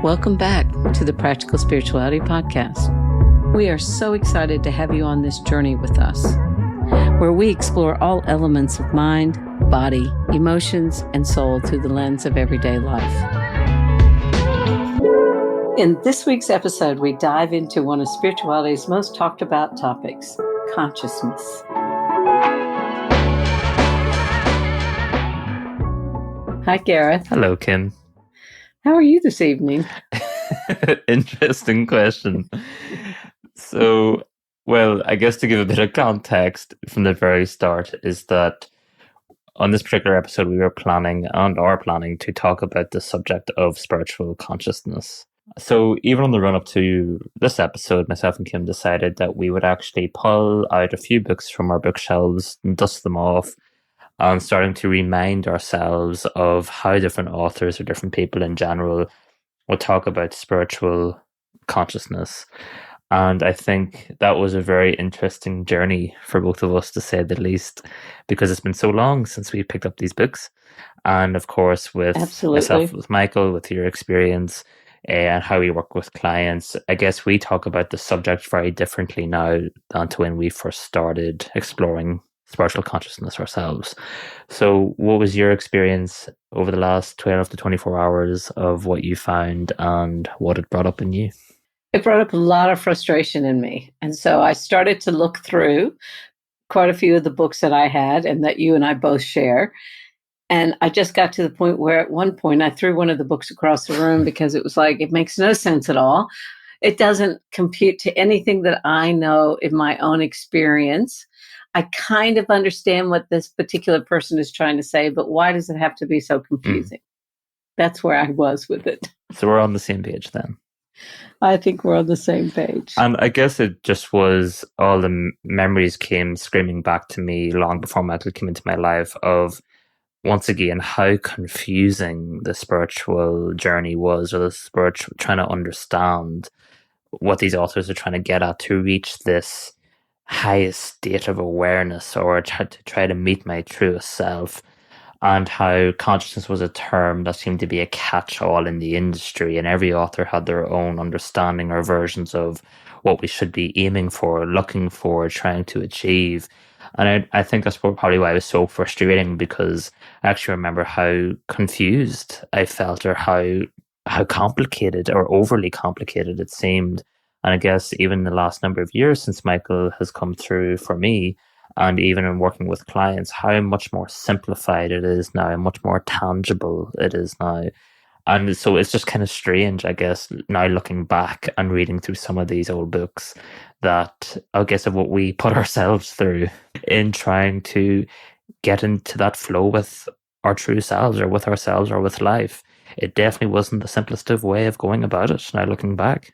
Welcome back to the Practical Spirituality Podcast. We are so excited to have you on this journey with us, where we explore all elements of mind, body, emotions, and soul through the lens of everyday life. In this week's episode, we dive into one of spirituality's most talked about topics, consciousness. Hi, Gareth. Hello, Kim. How are you this evening? Interesting question. So, I guess to give a bit of context from the very start is that on this particular episode, we were planning and are planning to talk about the subject of spiritual consciousness. So even on the run up to this episode, myself and Kim decided that we would actually pull out a few books from our bookshelves and dust them off, and starting to remind ourselves of how different authors or different people in general will talk about spiritual consciousness. And I think that was a very interesting journey for both of us, to say the least, because it's been so long since we picked up these books. And of course, with myself, with Michael, with your experience and how we work with clients, I guess we talk about the subject very differently now than to when we first started exploring spiritual consciousness ourselves. So what was your experience over the last 12 to 24 hours of what you found and what it brought up in you? It brought up a lot of frustration in me. And so I started to look through quite a few of the books that I had and that you and I both share. And I just got to the point where at one point I threw one of the books across the room because it was like, it makes no sense at all. It doesn't compute to anything that I know in my own experience. I kind of understand what this particular person is trying to say, but why does it have to be so confusing? That's where I was with it. So we're on the same page then. I think we're on the same page. And I guess it just was all the memories came screaming back to me long before Michael came into my life of, once again, how confusing the spiritual journey was, or the spiritual trying to understand what these authors are trying to get at to reach this highest state of awareness, or to try to meet my truest self, and how consciousness was a term that seemed to be a catch-all in the industry, and every author had their own understanding or versions of what we should be aiming for, looking for, trying to achieve. And I think that's probably why it was so frustrating, because I actually remember how confused I felt, or how complicated or overly complicated it seemed. And I guess even the last number of years since Michael has come through for me, and even in working with clients, how much more simplified it is now, and much more tangible it is now. And so it's just kind of strange, I guess, now looking back and reading through some of these old books, that I guess of what we put ourselves through in trying to get into that flow with our true selves, or with ourselves, or with life. It definitely wasn't the simplest of way of going about it, now looking back.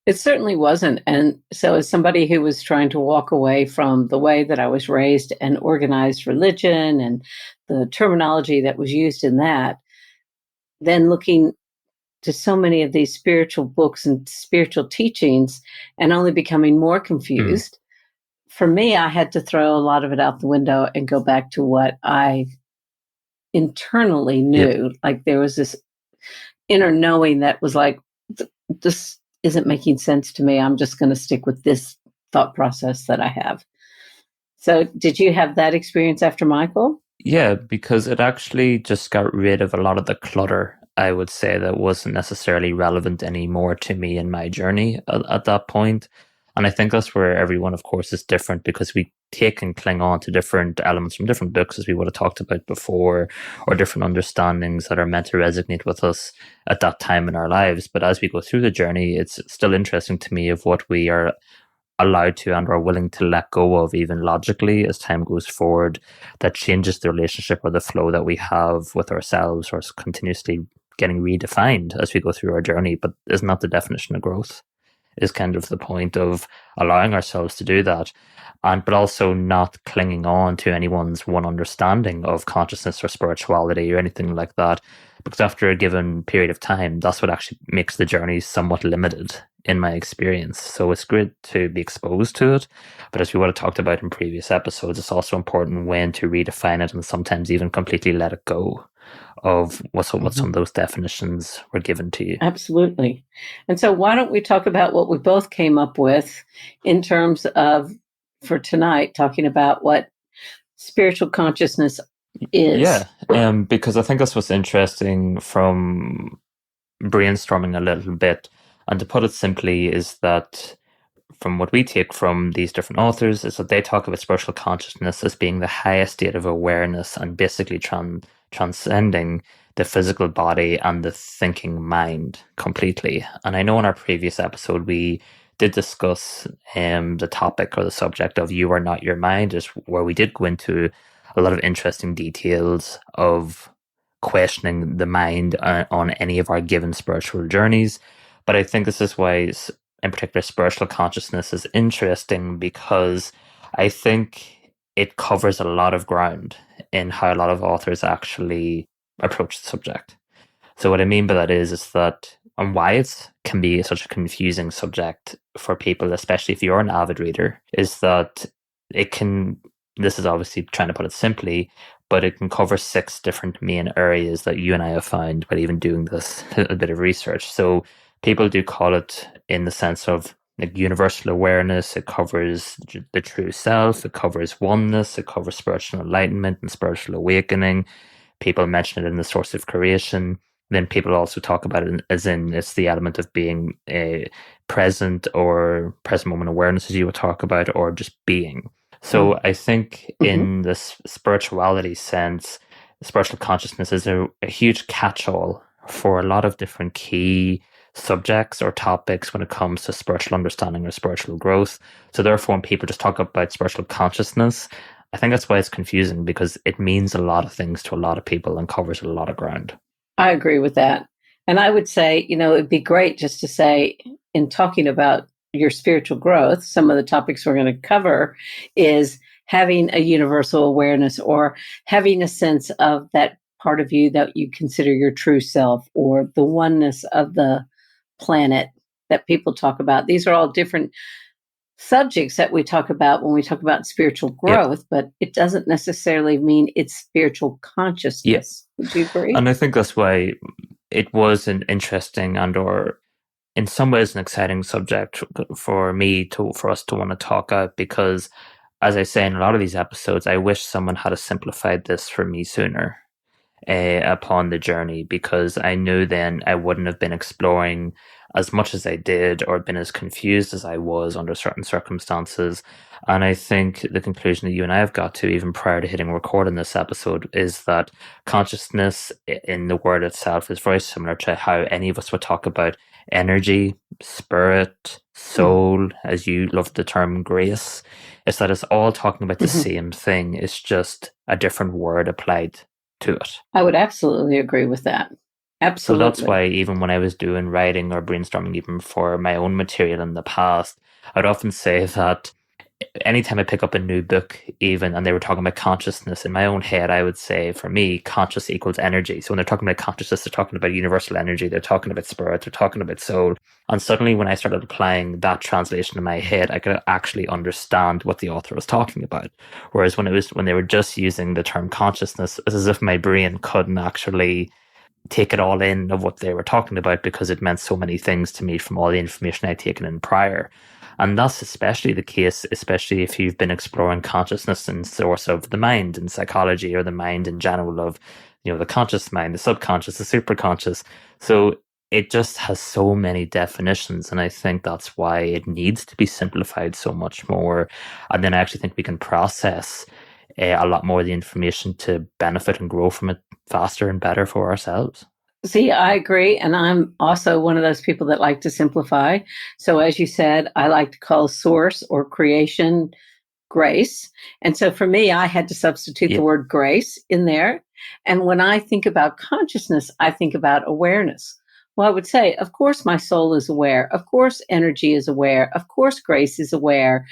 It certainly wasn't. And so as somebody who was trying to walk away from the way that I was raised and organized religion and the terminology that was used in that, then looking to so many of these spiritual books and spiritual teachings and only becoming more confused, for me, I had to throw a lot of it out the window and go back to what I internally knew. Yep. Like there was this inner knowing that was like, this isn't making sense to me. I'm just going to stick with this thought process that I have. So did you have that experience after Michael? Yeah, because it actually just got rid of a lot of the clutter, I would say, that wasn't necessarily relevant anymore to me in my journey at that point. And I think that's where everyone, of course, is different, because we take and cling on to different elements from different books, as we would have talked about before, or different understandings that are meant to resonate with us at that time in our lives. But as we go through the journey, it's still interesting to me of what we are allowed to and are willing to let go of, even logically, as time goes forward, that changes the relationship or the flow that we have with ourselves, or is continuously getting redefined as we go through our journey, but is not the definition of growth. Is kind of the point of allowing ourselves to do that, but also not clinging on to anyone's one understanding of consciousness or spirituality or anything like that, because after a given period of time, that's what actually makes the journey somewhat limited in my experience. So it's great to be exposed to it, but as we would have talked about in previous episodes, it's also important when to redefine it and sometimes even completely let it go. of what some of those definitions were given to you. Absolutely. And so why don't we talk about what we both came up with in terms of, for tonight, talking about what spiritual consciousness is. Yeah, because I think that's what's interesting from brainstorming a little bit. And to put it simply, is that from what we take from these different authors is that they talk about spiritual consciousness as being the highest state of awareness and basically transcending the physical body and the thinking mind completely. And I know in our previous episode we did discuss the topic or the subject of "you are not your mind," is where we did go into a lot of interesting details of questioning the mind on any of our given spiritual journeys. But I think this is why, in particular, spiritual consciousness is interesting, because I think it covers a lot of ground in how a lot of authors actually approach the subject. So what I mean by that is that, and why it can be such a confusing subject for people, especially if you're an avid reader, is that it can, this is obviously trying to put it simply, but it can cover 6 different main areas that you and I have found by even doing this a bit of research. So people do call it in the sense of like universal awareness. It covers the true self. It covers oneness. It covers spiritual enlightenment and spiritual awakening. People mention it in the source of creation. Then people also talk about it as in it's the element of being a present or present moment awareness, as you would talk about, or just being. So I think in this spirituality sense, spiritual consciousness is a huge catch-all for a lot of different key subjects or topics when it comes to spiritual understanding or spiritual growth. So therefore, when people just talk about spiritual consciousness, I think that's why it's confusing, because it means a lot of things to a lot of people and covers a lot of ground. I agree with that. And I would say, it'd be great just to say, in talking about your spiritual growth, some of the topics we're going to cover is having a universal awareness, or having a sense of that part of you that you consider your true self, or the oneness of the planet that people talk about. These are all different subjects that we talk about when we talk about spiritual growth, but it doesn't necessarily mean it's spiritual consciousness. Would you agree? And I think that's why it was an interesting and, or in some ways, an exciting subject for us to want to talk out, because as I say in a lot of these episodes, I wish someone had simplified this for me sooner upon the journey, because I knew then I wouldn't have been exploring as much as I did or been as confused as I was under certain circumstances. And I think the conclusion that you and I have got to, even prior to hitting record in this episode, is that consciousness in the word itself is very similar to how any of us would talk about energy, spirit, soul, as you love the term grace. It's that it's all talking about the same thing. It's just a different word applied to it. I would absolutely agree with that. Absolutely. So that's why even when I was doing writing or brainstorming, even for my own material in the past, I'd often say that anytime I pick up a new book, even, and they were talking about consciousness, in my own head, I would say, for me, conscious equals energy. So when they're talking about consciousness, they're talking about universal energy, they're talking about spirit, they're talking about soul. And suddenly when I started applying that translation in my head, I could actually understand what the author was talking about. Whereas when they were just using the term consciousness, it's as if my brain couldn't actually take it all in of what they were talking about, because it meant so many things to me from all the information I'd taken in prior. And that's especially the case, especially if you've been exploring consciousness and source of the mind in psychology, or the mind in general, of, the conscious mind, the subconscious, the superconscious. So it just has so many definitions. And I think that's why it needs to be simplified so much more. And then I actually think we can process a lot more of the information to benefit and grow from it faster and better for ourselves. See, I agree. And I'm also one of those people that like to simplify. So as you said, I like to call source or creation grace. And so for me, I had to substitute the word grace in there. And when I think about consciousness, I think about awareness. Well, I would say, of course, my soul is aware. Of course, energy is aware. Of course, grace is aware.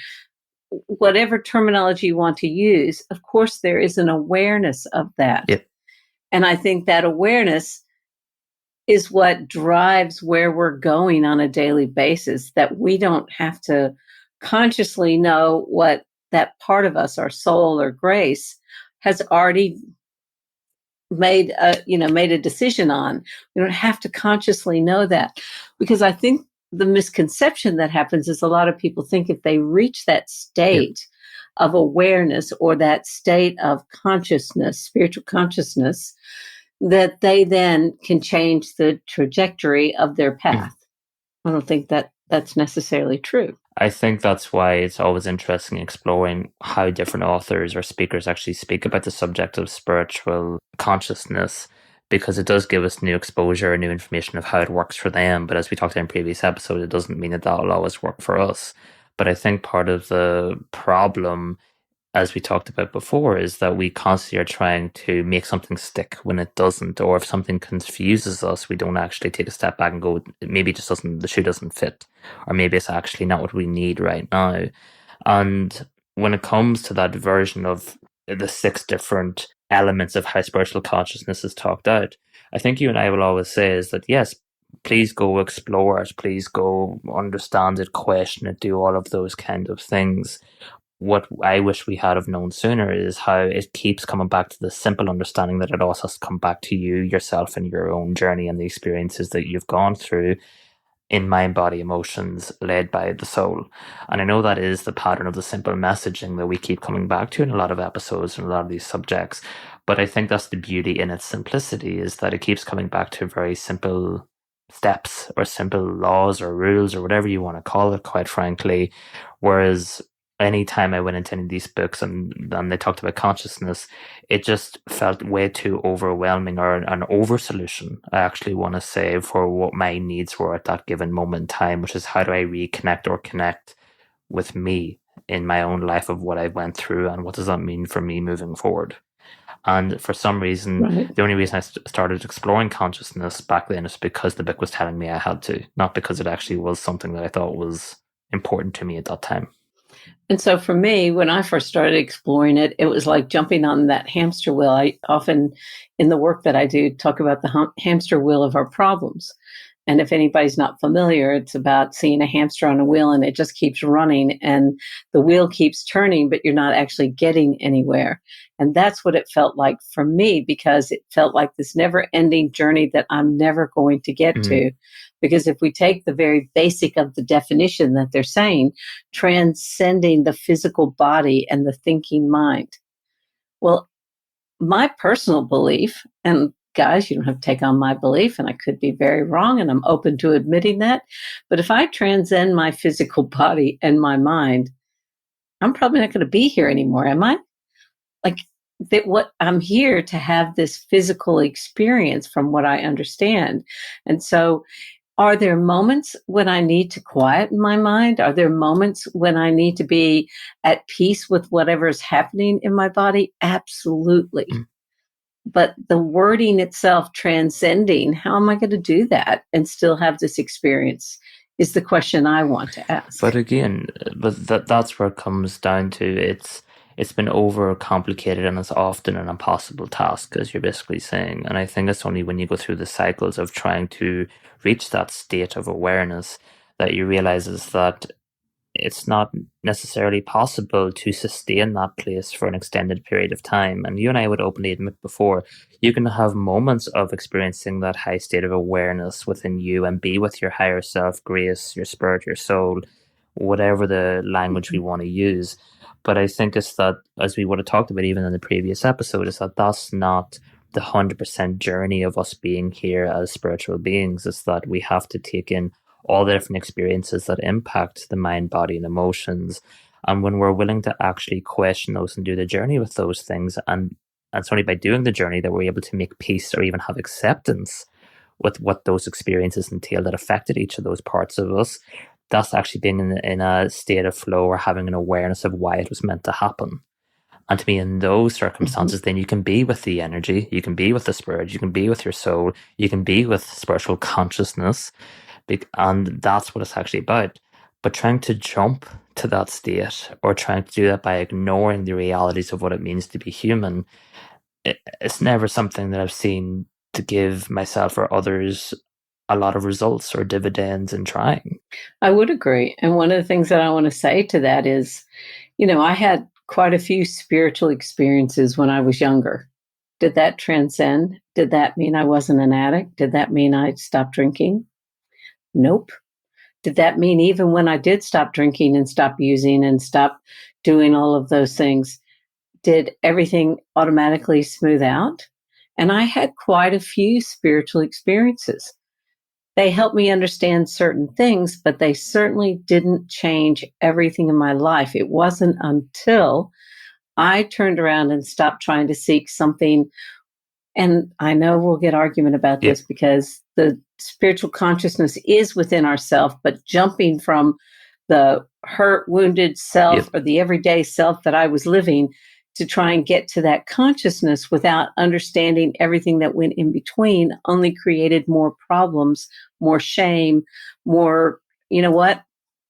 Whatever terminology you want to use, of course, there is an awareness of that. And I think that awareness is what drives where we're going on a daily basis, that we don't have to consciously know what that part of us, our soul or grace, has already made a decision on. We don't have to consciously know that, because I think the misconception that happens is a lot of people think if they reach that state of awareness or that state of consciousness, spiritual consciousness, that they then can change the trajectory of their path. I don't think that that's necessarily true. I think that's why it's always interesting exploring how different authors or speakers actually speak about the subject of spiritual consciousness, because it does give us new exposure and new information of how it works for them. But as we talked about in previous episodes, it doesn't mean that that'll always work for us. But I think part of the problem, as we talked about before, is that we constantly are trying to make something stick when it doesn't, or if something confuses us, we don't actually take a step back and go, maybe it just doesn't, the shoe doesn't fit, or maybe it's actually not what we need right now. And when it comes to that version of the 6 different elements of how spiritual consciousness is talked out, I think you and I will always say is that yes, please go explore it, please go understand it, question it, do all of those kind of things. What I wish we had have known sooner is how it keeps coming back to the simple understanding that it also has to come back to you, yourself, and your own journey and the experiences that you've gone through in mind, body, emotions, led by the soul. And I know that is the pattern of the simple messaging that we keep coming back to in a lot of episodes and a lot of these subjects. But I think that's the beauty in its simplicity, is that it keeps coming back to very simple steps or simple laws or rules or whatever you want to call it, quite frankly. Whereas anytime I went into any of these books and they talked about consciousness, it just felt way too overwhelming, or an over solution, I actually want to say, for what my needs were at that given moment in time, which is how do I reconnect or connect with me in my own life of what I went through, and what does that mean for me moving forward. And for some reason, Right. the only reason I started exploring consciousness back then is because the book was telling me I had to, not because it actually was something that I thought was important to me at that time. And so for me, when I first started exploring it, it was like jumping on that hamster wheel. I often, in the work that I do, talk about the hamster wheel of our problems. And if anybody's not familiar, it's about seeing a hamster on a wheel and it just keeps running and the wheel keeps turning, but you're not actually getting anywhere. And that's what it felt like for me, because it felt like this never ending journey that I'm never going to get to. Because if we take the very basic of the definition that they're saying, transcending the physical body and the thinking mind. Well, my personal belief, and guys, you don't have to take on my belief, and I could be very wrong, and I'm open to admitting that. But if I transcend my physical body and my mind, I'm probably not going to be here anymore, am I? Like, that what I'm here to have this physical experience from what I understand. And so are there moments when I need to quiet my mind? Are there moments when I need to be at peace with whatever is happening in my body? Absolutely. But the wording itself, transcending, how am I going to do that and still have this experience, is the question I want to ask. But again, that's where it comes down to. It's been over complicated, and it's often an impossible task, as you're basically saying. And I think it's only when you go through the cycles of trying to reach that state of awareness that you realize is that it's not necessarily possible to sustain that place for an extended period of time. And you and I would openly admit before, you can have moments of experiencing that high state of awareness within you and be with your higher self, grace, your spirit, your soul, whatever the language we want to use. But I think it's that, as we would have talked about even in the previous episode, is that that's not the 100% journey of us being here as spiritual beings. Is that we have to take in all the different experiences that impact the mind, body, and emotions. And when we're willing to actually question those and do the journey with those things, and it's only by doing the journey that we're able to make peace or even have acceptance with what those experiences entail that affected each of those parts of us. That's actually being in a state of flow or having an awareness of why it was meant to happen. And to be in those circumstances, then you can be with the energy, you can be with the spirit, you can be with your soul, you can be with spiritual consciousness. And that's what it's actually about. But trying to jump to that state, or trying to do that by ignoring the realities of what it means to be human, it's never something that I've seen to give myself or others a lot of results or dividends in trying. I would agree. And one of the things that I want to say to that is, I had quite a few spiritual experiences when I was younger. Did that transcend? Did that mean I wasn't an addict? Did that mean I stopped drinking? Nope. Did that mean even when I did stop drinking and stop using and stop doing all of those things, did everything automatically smooth out? And I had quite a few spiritual experiences. They helped me understand certain things, but they certainly didn't change everything in my life. It wasn't until I turned around and stopped trying to seek something. And I know we'll get argument about Yep. this because the spiritual consciousness is within ourself, but jumping from the hurt, wounded self Yep. or the everyday self that I was living to try and get to that consciousness without understanding everything that went in between only created more problems, more shame, more, you know what?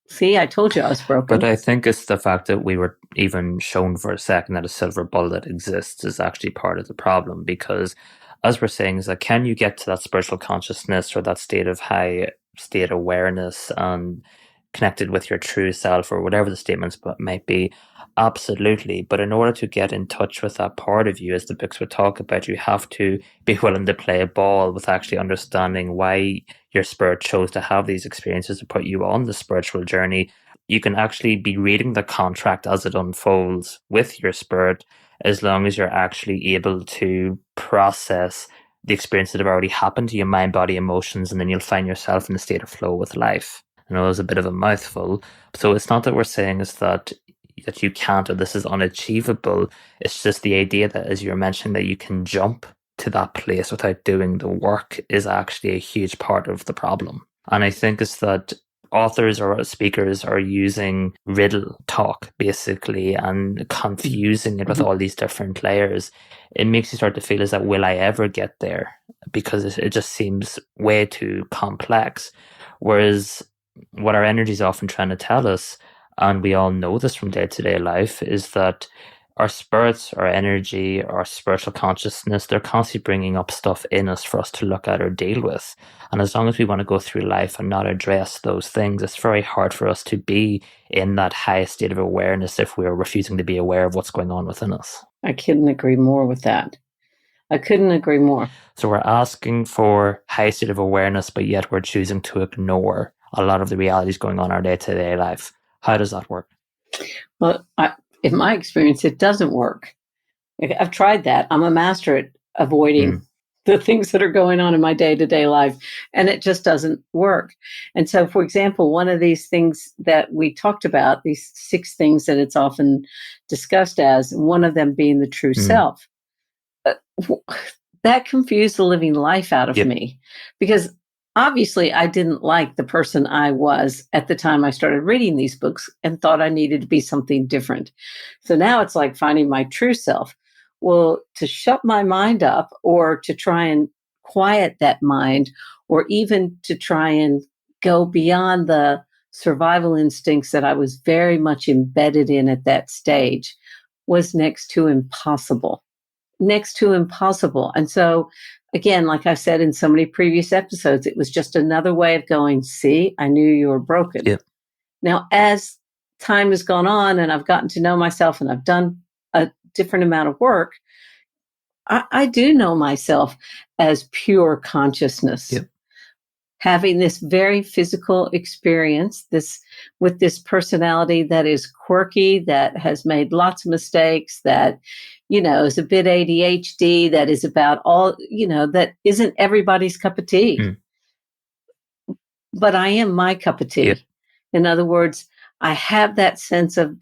See, I told you I was broken. But I think it's the fact that we were even shown for a second that a silver bullet exists is actually part of the problem, because as we're saying is that can you get to that spiritual consciousness or that state of high state awareness and connected with your true self or whatever the statements might be? Absolutely. But in order to get in touch with that part of you, as the books would talk about, you have to be willing to play a ball with actually understanding why your spirit chose to have these experiences to put you on the spiritual journey. You can actually be reading the contract as it unfolds with your spirit, as long as you're actually able to process the experiences that have already happened to your mind, body, emotions, and then you'll find yourself in a state of flow with life. I know it's a bit of a mouthful. So it's not that we're saying is that you can't or this is unachievable. It's just the idea that, as you're mentioning, that you can jump to that place without doing the work is actually a huge part of the problem. And I think it's that authors or speakers are using riddle talk basically and confusing it with all these different layers. It makes you start to feel as that, will I ever get there? Because it just seems way too complex. Whereas what our energy is often trying to tell us, and we all know this from day-to-day life, is that our spirits, our energy, our spiritual consciousness, they're constantly bringing up stuff in us for us to look at or deal with. And as long as we want to go through life and not address those things, it's very hard for us to be in that highest state of awareness if we're refusing to be aware of what's going on within us. I couldn't agree more with that. I couldn't agree more. So we're asking for high state of awareness, but yet we're choosing to ignore a lot of the realities going on in our day-to-day life. How does that work? Well, in my experience, it doesn't work. I've tried that. I'm a master at avoiding the things that are going on in my day-to-day life, and it just doesn't work. And so, for example, one of these things that we talked about, these 6 things that it's often discussed as, one of them being the true self, that confused the living life out of me, because obviously I didn't like the person I was at the time I started reading these books and thought I needed to be something different. So now it's like finding my true self. Well, to shut my mind up or to try and quiet that mind, or even to try and go beyond the survival instincts that I was very much embedded in at that stage, was next to impossible. Next to impossible. And so, again, like I said in so many previous episodes, it was just another way of going, see, I knew you were broken. Yep. Now, as time has gone on and I've gotten to know myself and I've done a different amount of work, I do know myself as pure consciousness. Yep. Having this very physical experience, this with this personality that is quirky, that has made lots of mistakes, that, you know, is a bit ADHD, that is about all, you know, that isn't everybody's cup of tea. But I am my cup of tea. Yep. In other words, I have that sense of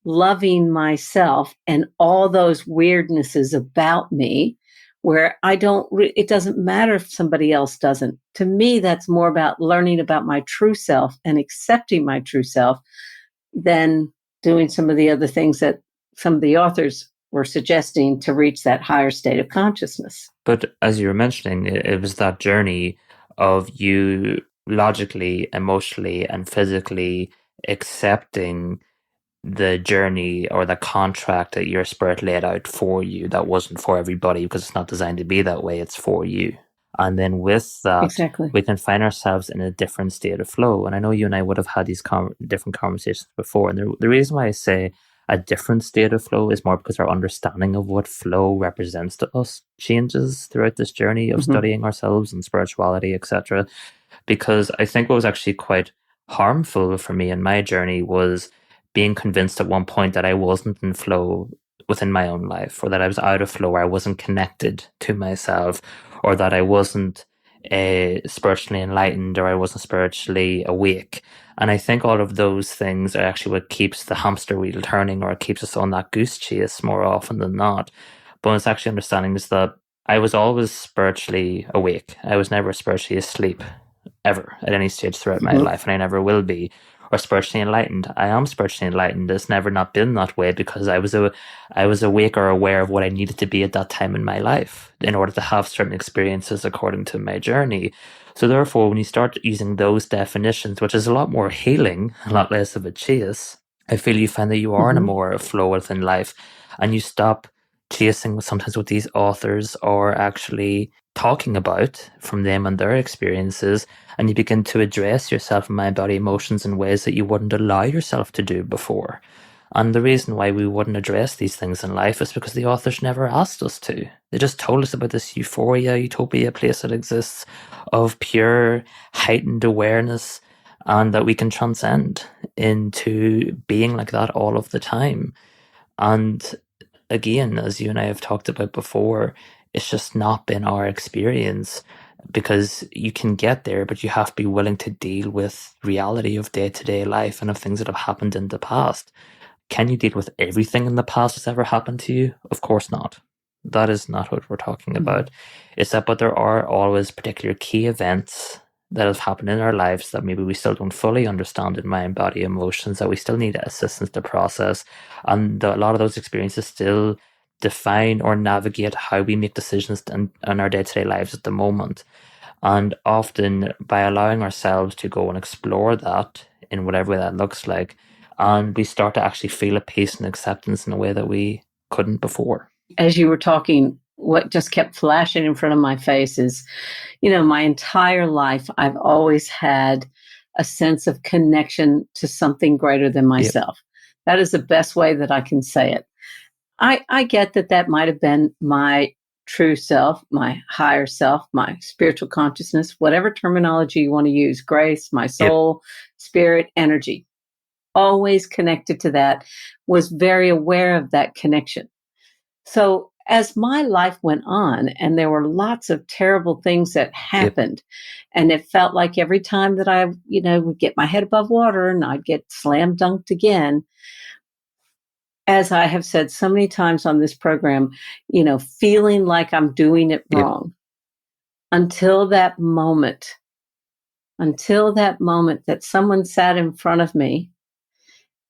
loving myself and all those weirdnesses about me, where I don't, it doesn't matter if somebody else doesn't. To me, that's more about learning about my true self and accepting my true self than doing some of the other things that some of the authors were suggesting to reach that higher state of consciousness. But as you were mentioning, it was that journey of you logically, emotionally, and physically accepting the journey or the contract that your spirit laid out for you that wasn't for everybody, because it's not designed to be that way, it's for you. And then with that, Exactly. we can find ourselves in a different state of flow. And I know you and I would have had these different conversations before. And the reason why I say a different state of flow is more because our understanding of what flow represents to us changes throughout this journey of Mm-hmm. studying ourselves and spirituality, etc. Because I think what was actually quite harmful for me in my journey was being convinced at one point that I wasn't in flow within my own life, or that I was out of flow, or I wasn't connected to myself, or that I wasn't spiritually enlightened, or I wasn't spiritually awake. And I think all of those things are actually what keeps the hamster wheel turning, or it keeps us on that goose chase more often than not. But it's actually understanding is that I was always spiritually awake. I was never spiritually asleep, ever, at any stage throughout my Mm-hmm. life, and I never will be. Or spiritually enlightened. I am spiritually enlightened. It's never not been that way because I was awake or aware of what I needed to be at that time in my life in order to have certain experiences according to my journey. So therefore, when you start using those definitions, which is a lot more healing, a lot less of a chase, I feel you find that you are in a Mm-hmm. more flow within life, and you stop chasing sometimes what these authors are actually talking about from them and their experiences, and you begin to address yourself and mind, body, emotions in ways that you wouldn't allow yourself to do before. And the reason why we wouldn't address these things in life is because the authors never asked us to. They just told us about this euphoria, utopia place that exists of pure, heightened awareness, and that we can transcend into being like that all of the time. And again, as you and I have talked about before, it's just not been our experience, because you can get there, but you have to be willing to deal with reality of day to day life and of things that have happened in the past. Can you deal with everything in the past that's ever happened to you? Of course not. That is not what we're talking Mm-hmm. about. It's that, but there are always particular key events that have happened in our lives that maybe we still don't fully understand in mind, body, emotions, that we still need assistance to process. And a lot of those experiences still define or navigate how we make decisions in our day to day lives at the moment. And often, by allowing ourselves to go and explore that in whatever way that looks like, and we start to actually feel a peace and acceptance in a way that we couldn't before. As you were talking, what just kept flashing in front of my face is, my entire life, I've always had a sense of connection to something greater than Yep, myself. That is the best way that I can say it. I get that that might have been my true self, my higher self, my spiritual consciousness, whatever terminology you want to use, grace, my yep, soul, spirit, energy, always connected to that, was very aware of that connection. So as my life went on, and there were lots of terrible things that yep, happened, and it felt like every time that I, would get my head above water and I'd get slam dunked again, as I have said so many times on this program, feeling like I'm doing it yep, wrong until that moment, that someone sat in front of me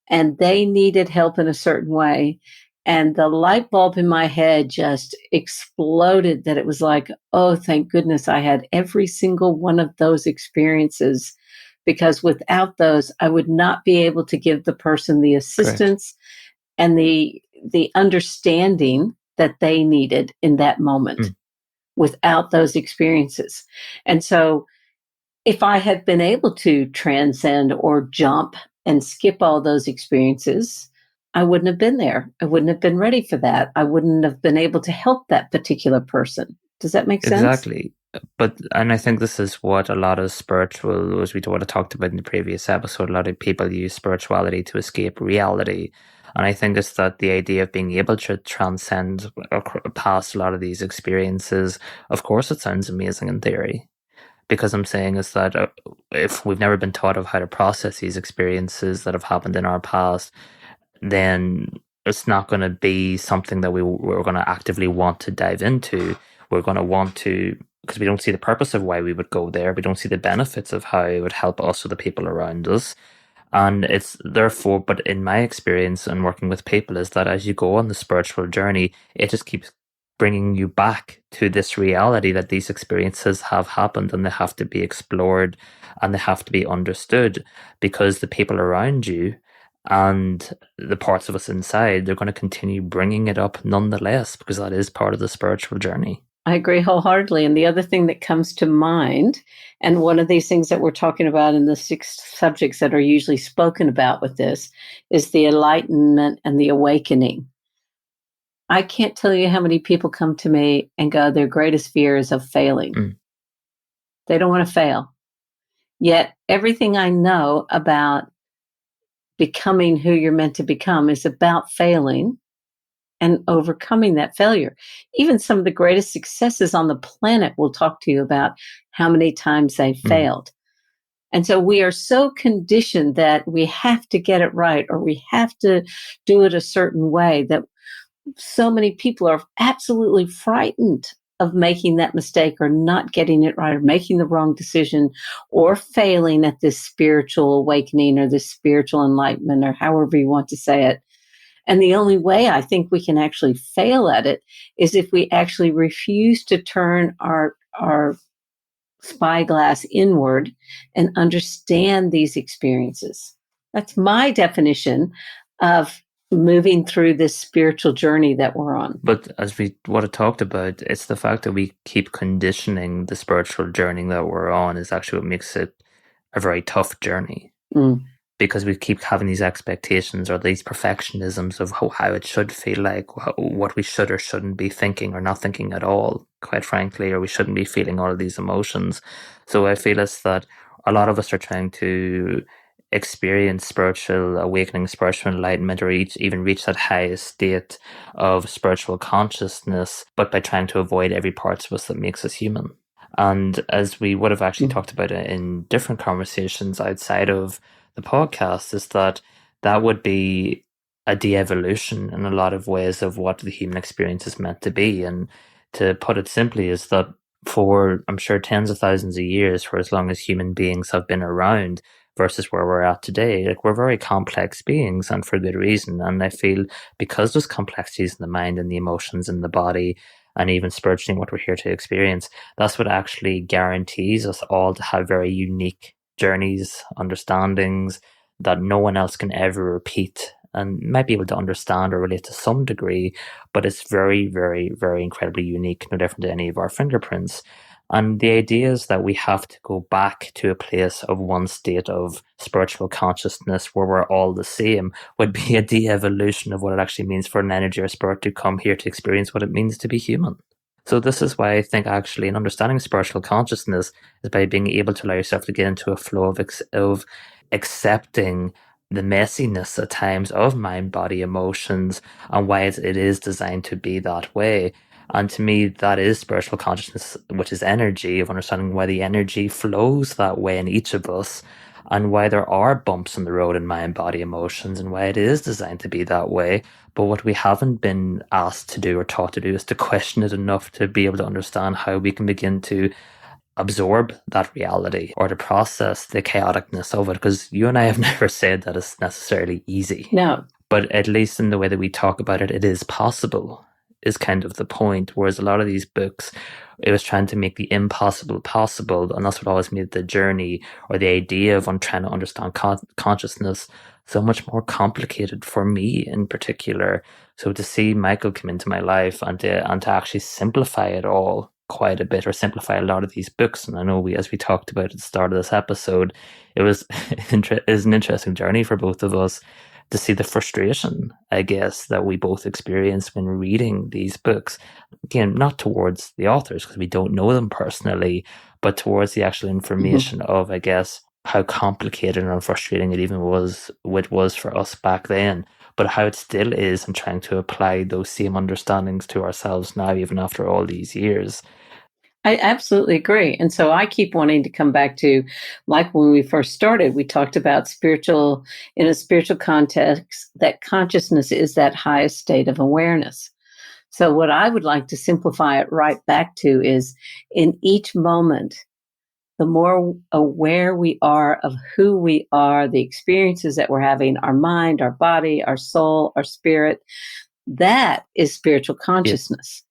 and they needed help in a certain way. And the light bulb in my head just exploded, that it was like, oh, thank goodness I had every single one of those experiences, because without those, I would not be able to give the person the correct. assistance and the understanding that they needed in that moment Mm, without those experiences. And so if I had been able to transcend or jump and skip all those experiences, I wouldn't have been there. I wouldn't have been ready for that. I wouldn't have been able to help that particular person. Does that make sense? exactly. But, and I think this is what a lot of spiritual, as we would have talked about in the previous episode, a lot of people use spirituality to escape reality. And I think it's that the idea of being able to transcend past a lot of these experiences, of course, it sounds amazing in theory, because I'm saying is that if we've never been taught of how to process these experiences that have happened in our past, then it's not going to be something that we're going to actively want to dive into. We're going to want to, because we don't see the purpose of why we would go there. We don't see the benefits of how it would help us or the people around us. And it's therefore, but in my experience and working with people, is that as you go on the spiritual journey, it just keeps bringing you back to this reality that these experiences have happened and they have to be explored and they have to be understood, because the people around you and the parts of us inside, they're going to continue bringing it up nonetheless, because that is part of the spiritual journey. I agree wholeheartedly. And the other thing that comes to mind, and one of these things that we're talking about in the 6 subjects that are usually spoken about with this, is the enlightenment and the awakening. I can't tell you how many people come to me and go, their greatest fear is of failing. They don't want to fail. Yet everything I know about becoming who you're meant to become is about failing and overcoming that failure. Even some of the greatest successes on the planet will talk to you about how many times they failed. And so we are so conditioned that we have to get it right, or we have to do it a certain way, that so many people are absolutely frightened of making that mistake, or not getting it right, or making the wrong decision, or failing at this spiritual awakening or this spiritual enlightenment, or however you want to say it. And the only way I think we can actually fail at it is if we actually refuse to turn our spyglass inward and understand these experiences. That's my definition of moving through this spiritual journey that we're on. But as we would have talked about, it's the fact that we keep conditioning the spiritual journey that we're on is actually what makes it a very tough journey. Because we keep having these expectations or these perfectionisms of how it should feel like, what we should or shouldn't be thinking or not thinking at all, quite frankly, or we shouldn't be feeling all of these emotions. So I feel it's that a lot of us are trying to experience spiritual awakening, spiritual enlightenment, or even reach that highest state of spiritual consciousness, but by trying to avoid every part of us that makes us human. And as we would have actually talked about it in different conversations outside of the podcast, is that that would be a de-evolution in a lot of ways of what the human experience is meant to be. And to put it simply, is that for, I'm sure, tens of thousands of years, for as long as human beings have been around versus where we're at today, like, we're very complex beings, and for good reason. And I feel because there's complexities in the mind and the emotions in the body, and even spiritually what we're here to experience, that's what actually guarantees us all to have very unique journeys, understandings that no one else can ever repeat, and might be able to understand or relate to some degree, but it's very, very, very incredibly unique, no different to any of our fingerprints. And the idea is that we have to go back to a place of one state of spiritual consciousness where we're all the same would be a de-evolution of what it actually means for an energy or spirit to come here to experience what it means to be human. So this is why I think actually an understanding spiritual consciousness is by being able to allow yourself to get into a flow of accepting the messiness at times of mind, body, emotions, and why it is designed to be that way. And to me, that is spiritual consciousness, which is energy, of understanding why the energy flows that way in each of us, and why there are bumps in the road in mind, body, emotions, and why it is designed to be that way. But what we haven't been asked to do or taught to do is to question it enough to be able to understand how we can begin to absorb that reality or to process the chaoticness of it. Because you and I have never said that it's necessarily easy. No. But at least in the way that we talk about it, it is possible, is kind of the point. Whereas a lot of these books, it was trying to make the impossible possible, and that's what always made the journey or the idea of trying to understand consciousness so much more complicated for me in particular. So to see Michael come into my life and to actually simplify it all quite a bit, or simplify a lot of these books, and I know as we talked about at the start of this episode, it was is an interesting journey for both of us to see the frustration, I guess, that we both experience when reading these books. Again, not towards the authors, because we don't know them personally, but towards the actual information of, I guess, how complicated and frustrating it even was, what was for us back then, but how it still is, and trying to apply those same understandings to ourselves now, even after all these years. I absolutely agree. And so I keep wanting to come back to, like when we first started, we talked about in a spiritual context, that consciousness is that highest state of awareness. So what I would like to simplify it right back to is, in each moment, the more aware we are of who we are, the experiences that we're having, our mind, our body, our soul, our spirit, that is spiritual consciousness.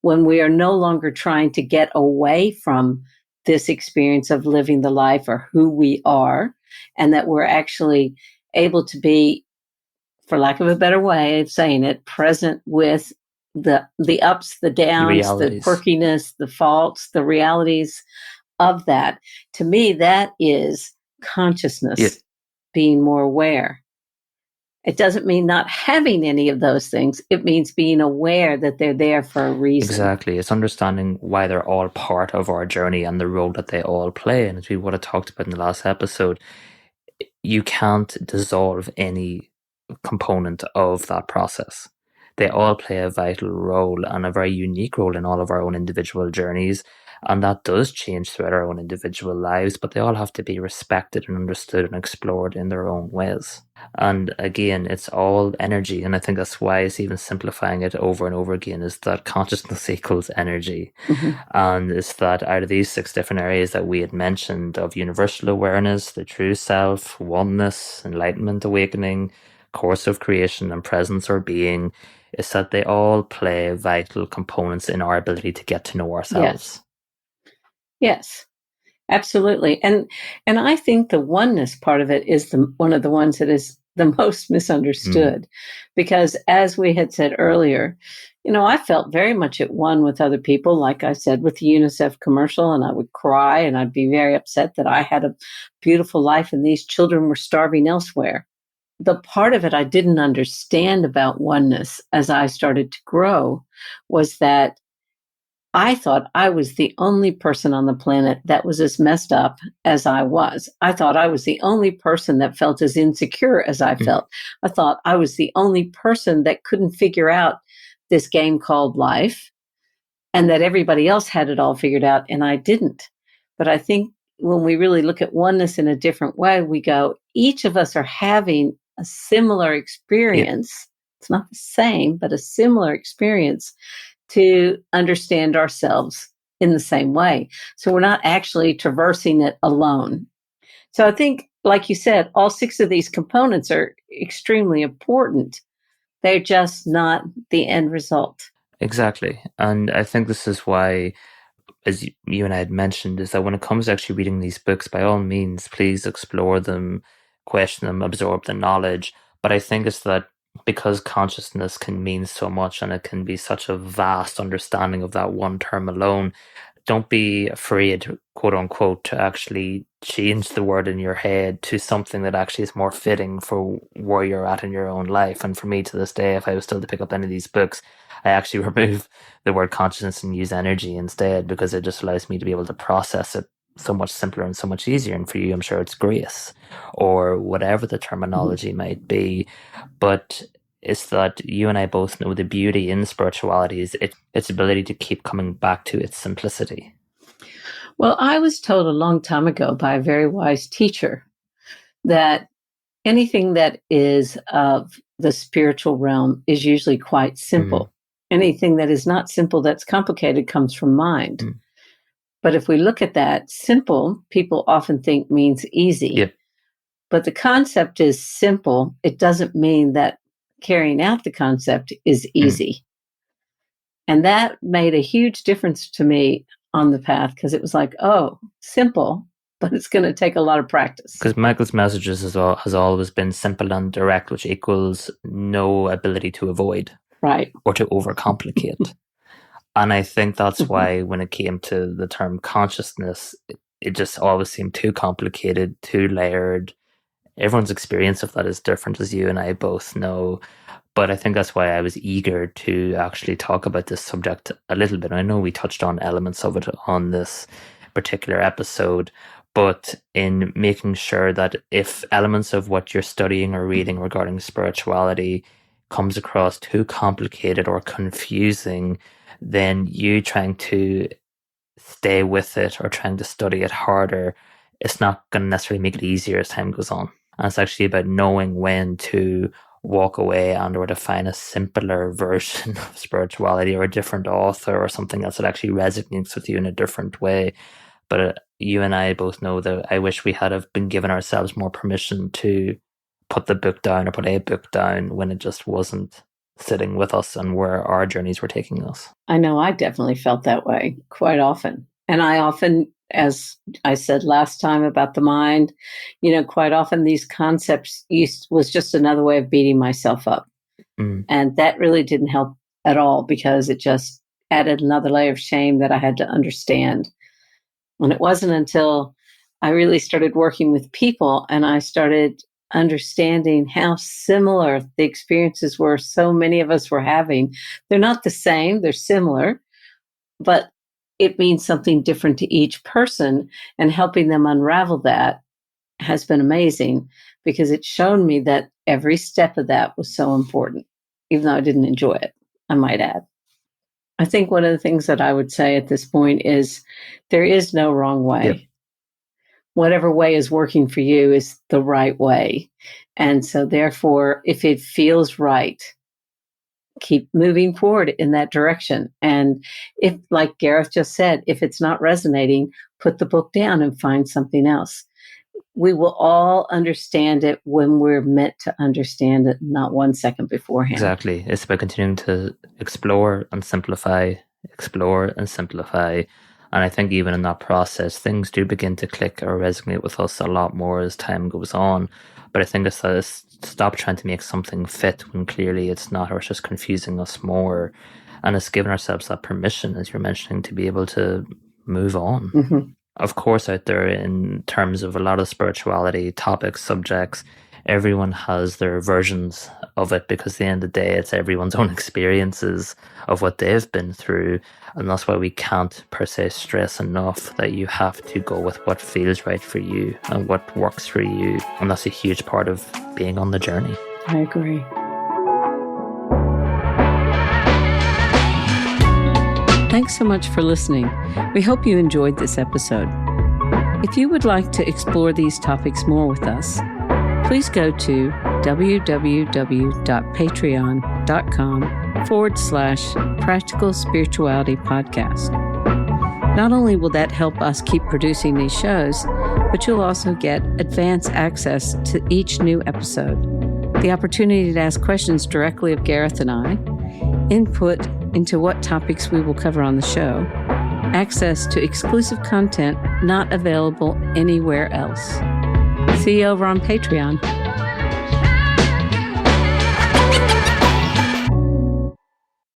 When we are no longer trying to get away from this experience of living the life or who we are, and that we're actually able to be, for lack of a better way of saying it, present with the ups, the The downs, the realities. quirkiness, the faults, the realities of that. To me, that is Yeah, consciousness being more aware. It doesn't mean not having any of those things. It means being aware that they're there for a reason. exactly. It's understanding why they're all part of our journey and the role that they all play. And as we would have talked about in the last episode, you can't dissolve any component of that process. They all play a vital role and a very unique role in all of our own individual journeys. And that does change throughout our own individual lives, but they all have to be respected and understood and explored in their own ways. And again, it's all energy. And I think that's why it's even simplifying it over and over again is that consciousness equals energy. Mm-hmm. And it's that out of these 6 different areas that we had mentioned of universal awareness, the true self, oneness, enlightenment, awakening, course of creation, and presence or being, is that they all play vital components in our ability to get to know Yes. ourselves. Yes. Absolutely. And I think the oneness part of it is one of the ones that is the most misunderstood. Because as we had said earlier, I felt very much at one with other people, like I said, with the UNICEF commercial, and I would cry and I'd be very upset that I had a beautiful life and these children were starving elsewhere. The part of it I didn't understand about oneness as I started to grow was that I thought I was the only person on the planet that was as messed up as I was. I thought I was the only person that felt as insecure as I felt. I thought I was the only person that couldn't figure out this game called life and that everybody else had it all figured out and I didn't. But I think when we really look at oneness in a different way, we go, each of us are having a similar Yeah, experience. It's not the same, but a similar experience to understand ourselves in the same way. So we're not actually traversing it alone. So I think, like you said, all 6 of these components are extremely important. They're just not the end result. exactly. And I think this is why, as you and I had mentioned, is that when it comes to actually reading these books, by all means, please explore them, question them, absorb the knowledge. But I think it's that because consciousness can mean so much and it can be such a vast understanding of that one term alone, don't be afraid, quote unquote, to actually change the word in your head to something that actually is more fitting for where you're at in your own life. And for me to this day, if I was still to pick up any of these books, I actually remove the word consciousness and use energy instead because it just allows me to be able to process it so much simpler and so much easier. And for you, I'm sure it's grace or whatever the Mhm. terminology might be. But it's that you and I both know the beauty in spirituality is its ability to keep coming back to its simplicity. Well, I was told a long time ago by a very wise teacher that anything that is of the spiritual realm is usually quite Mm, simple. Anything that is not simple, that's complicated, comes from mind. mm, But if we look at that, simple, people often think means easy. yep, But the concept is simple. It doesn't mean that carrying out the concept is mm. easy. And that made a huge difference to me on the path because it was like, oh, simple, but it's going to take a lot of practice. Because Michael's messages has always been simple and direct, which equals no ability to avoid Right. or to overcomplicate. And I think that's Mhm. why when it came to the term consciousness, it just always seemed too complicated, too layered. Everyone's experience of that is different, as you and I both know. But I think that's why I was eager to actually talk about this subject a little bit. I know we touched on elements of it on this particular episode, but in making sure that if elements of what you're studying or reading regarding spirituality comes across too complicated or confusing, then you trying to stay with it or trying to study it harder, it's not going to necessarily make it easier as time goes on. And it's actually about knowing when to walk away and or to find a simpler version of spirituality or a different author or something else that actually resonates with you in a different way. But you and I both know that I wish we had have been given ourselves more permission to put the book down or put a book down when it just wasn't sitting with us and where our journeys were taking us. I know I definitely felt that way quite often. And I often, as I said last time about the mind, quite often these concepts was just another way of beating myself up. Mm. And that really didn't help at all, because it just added another layer of shame that I had to understand. And it wasn't until I really started working with people and I started understanding how similar the experiences were so many of us were having. They're not the same, they're similar, but it means something different to each person, and helping them unravel that has been amazing, because it's shown me that every step of that was so important, even though I didn't enjoy it, I might add. I think one of the things that I would say at this point is there is no wrong way. Yep. Whatever way is working for you is the right way. And so therefore, if it feels right, keep moving forward in that direction. And if, like Gareth just said, if it's not resonating, put the book down and find something else. We will all understand it when we're meant to understand it, not 1 second beforehand. Exactly. It's about continuing to explore and simplify, explore and simplify. And I think even in that process, things do begin to click or resonate with us a lot more as time goes on. But I think it's to stop trying to make something fit when clearly it's not, or it's just confusing us more. And it's giving ourselves that permission, as you're mentioning, to be able to move on. Mm-hmm. Of course, out there in terms of a lot of spirituality topics, subjects, everyone has their versions of it, because at the end of the day, it's everyone's own experiences of what they've been through. And that's why we can't per se stress enough that you have to go with what feels right for you and what works for you. And that's a huge part of being on the journey. I agree. Thanks so much for listening. We hope you enjoyed this episode. If you would like to explore these topics more with us, please go to www.patreon.com/Practical Spirituality Podcast. Not only will that help us keep producing these shows, but you'll also get advance access to each new episode, the opportunity to ask questions directly of Gareth and I, input into what topics we will cover on the show, access to exclusive content not available anywhere else. See you over on Patreon.